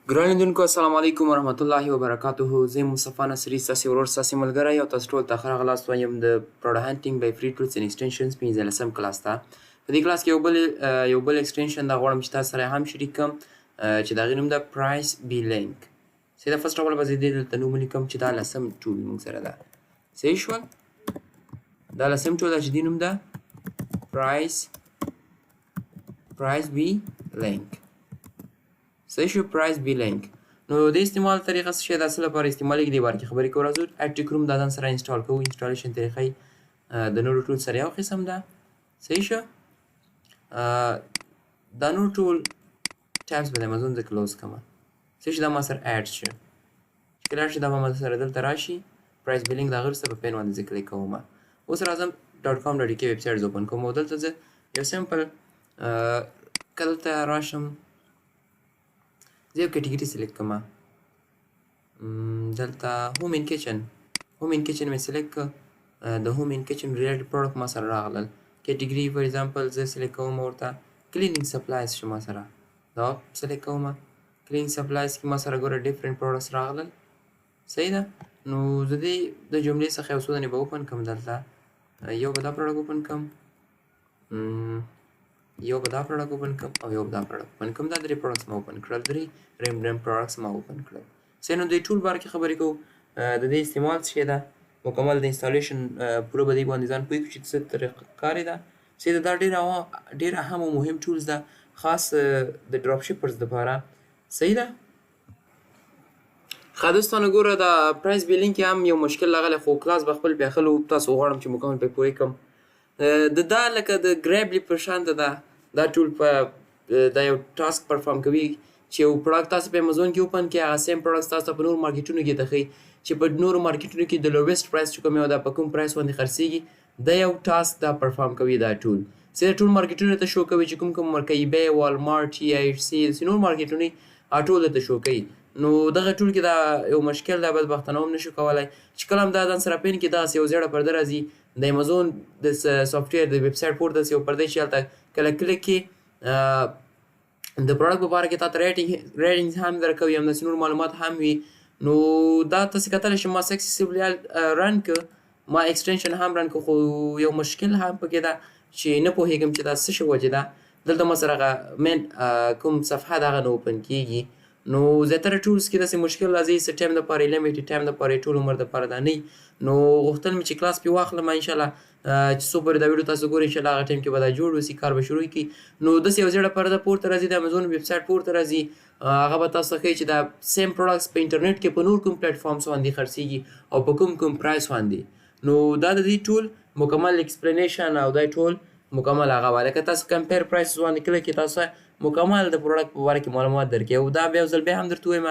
ګرانو لیدونکو السلام علیکم ورحمت الله وبرکاته. زه یم مصطفی نصري ستاسې ورور ستاسې ملګری او تاسو ټولو ته ښه راغلاست وایم د پروډکټ هانټینګ بای فري ټولز اینډ ایکسټینشنز 15 کلاس ته. په دې کلاس کې یو بل ایکسټینشن دا غواړم چې تاسو سره هم شریک کړم چې د هغې نوم ده پرایس بي لینک. صحیح ده. فرسټ اف اول به زه دې دلته نوم ولیکم چې دا لسم ټول موږ سره ده. صحیح شول. دا لسم ټول ده چې دې نوم ده پرایس بي لینک. صحیح شو. پرایس بي لینک. نو د استعمال طریقه څه شی ده، څه لپاره استعمالیږي، دې باره کې خبرې کوو. راځو اټیک روم دا ځان سره انسټال کوو. انسټالیشن طریقه یې د نورو ټول سره یو قسم ده. صحیح شه. دا نور ټول ټیبس به د امازون زه کلوز کړم. صحیح شه. دا ما سره اډ شه. چې کله اډ شي دا به ما سره دلته راشي. پرایس بي لینک د هغه وروسته په پین باندې زه کلیک کوم. اوس راځم .com.uk ویب سایټ اوپن کوم او دلته زه یو سمپل که دلته راشم زه یو کټګري سلیکټ کوم. دلته هوم ان کچن مې سلیکټ کړ. د هوم ان کچن ریلیټډ پروډکټ ما سره راغلل. کټګري فار ایگزامپل زه سلیکټ کوم ورته کلینینګ سپلایز شو ما سره دا سلیکټ کوم. کلینینګ سپلایز کې ما سره ګوره ډیفرنٹ پروډکټس راغلل. صحیح ده. نو زه دې د جملې څخه یو څو دانې به اوپن کړم. دلته یو به دا پروډکټ اوپن کړم، یو به دا پروډکټ اوپن کړم او یو به دا پروډکټ اوپن کړم. دا درې پروډکټس ما اوپن کړل. درې رینډم پروډکټس ما اوپن کړل. صحیح. نو د ټول باره کې خبرې کوو. د دې استعمال څه شی ده، مکمل د انسټالیشن پوره به دې باندې ځان پوه کړو چې څه طریقه کارې ده. صحیح ده. دا ډېره اهم او مهم ټولز ده، خاص د ډراپ شپرز دپاره. صحیح ده. ښه دوستانو ګوره دا پرایس بي لینک هم یو مشکل راغلی، خو کلاس به خپل پېښلو تاسو غواړم چې مکمل پرې پوه کړم. د دا لکه د ګریبلی په شانته ده. دا ټول په دا یو ټاسک پرفارم کوي چې یو پروډکټ تاسو په امازون کې اوپن کړئ، هغه سیم پروډکټس تاسو په نورو مارکیټونو کې دخئ چې په نورو مارکیټونو کې د لویسټ پرایس چې کوم یو دا په کوم پرایس باندې خرڅېږي، دا یو ټاسک دا پرفارم کوي. دا ټول صحیح ټول مارکیټونو ته شو کوي چې کوم مارکه ای بی، والمارټ، TIC نور مارکیټونه ټول درته شو کوي. نو دغه ټول کې دا یو مشکل ده، بدبختانه هم نشو کولی چې کله هم دا ځان سره پین کې داسې یو زیړه پرده راځي د امازون د سافټویر د ویب سایټ پورته داسې یو پرده چې هلته کله کلیک کې د پروډکټ په باره کې تاته ریټینګز هم درکوي، همداسې نور معلومات هم وي. نو دا تاسې کتلی شئ ما سکسیسفلي رن که، ما ایکسټینشن هم رن که، خو یو مشکل هم پکې ده چې نه پوهېږم چې دا څه شي وجې ده. دلته ما سره هغه مین کوم صفحه ده هغه نه اوپن کېږي. نو زیاتره ټولز کې داسې مشکل راځي څه ټایم دپاره یې لیمیټډ ټایم دپاره یې ټول عمر دپاره دا نه وي. نو غوښتل مې چې کلاس پرې واخلم انشاءالله چې څو پورې دا ویډیو تاسو ګورئ انشاءالله هغه ټایم کې به دا جوړ وسي، کار به شروع کړي. نو داسې یو زیړه پرده پورته راځي د امازون ویب سایټ پورته راځي، هغه به تاسو ته ښایي چې دا سیم پروډکټس په انټرنیټ کې په نور کوم پلیټفارمس باندې خرڅېږي او په کوم پرایس باندې. نو دا د دې ټول مکمل ایکسپلینیشن او دا ټول مکمل هغه وه. لکه تاسو کمپیر پرایسز باندې کله کې تاسو مکمل د پروډکټ په باره کې معلومات درکوي. او دا بیا یو ځل بیا هم درته وایم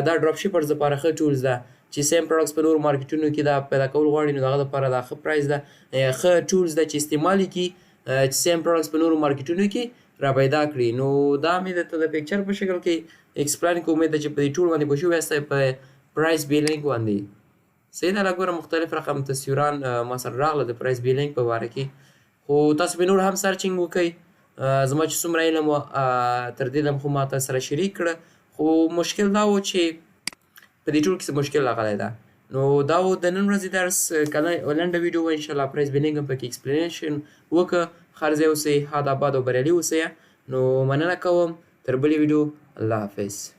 دا ډراپ شپرز دپاره ښه ټولز ده چې سیم پروډکټس په نورو مارکیټونو کې دا پیدا کول غواړي، نو د هغه دپاره دا ښه پرایس ده، ښه ټولز ده چې استعمال یې کړي چې سیم پروډکټس په نورو مارکیټونو کې را پیدا کړي. نو دا مې درته د پکچر په شکل کې ایکسپلین کوم. امید ده چې په دې ټول باندې پوه شوي یاست په پرایس بي لینک باندې. صحیح ده. ګوره مختلف رقم تصویران ما سره راغله د پرایس بي لینک په باره کې، خو تاسو به نور هم سرچینګ وکئ. زما چې څومره علم و تر دې دم خو ما تاسو سره شریک کړه، خو مشکل دا و چې په دې ټول کې څه مشکل راغلی ده. نو دا و د نن ورځې درس، لنډه ویډیو وه انشاءالله. پرایس بي لینک هم پکې ایکسپلینیشن وکړه. ښه ځای اوسئ، ښاد آباد او بریالي اوسئ. نو مننه کوم. تر بلې ویډیو الله حافظ.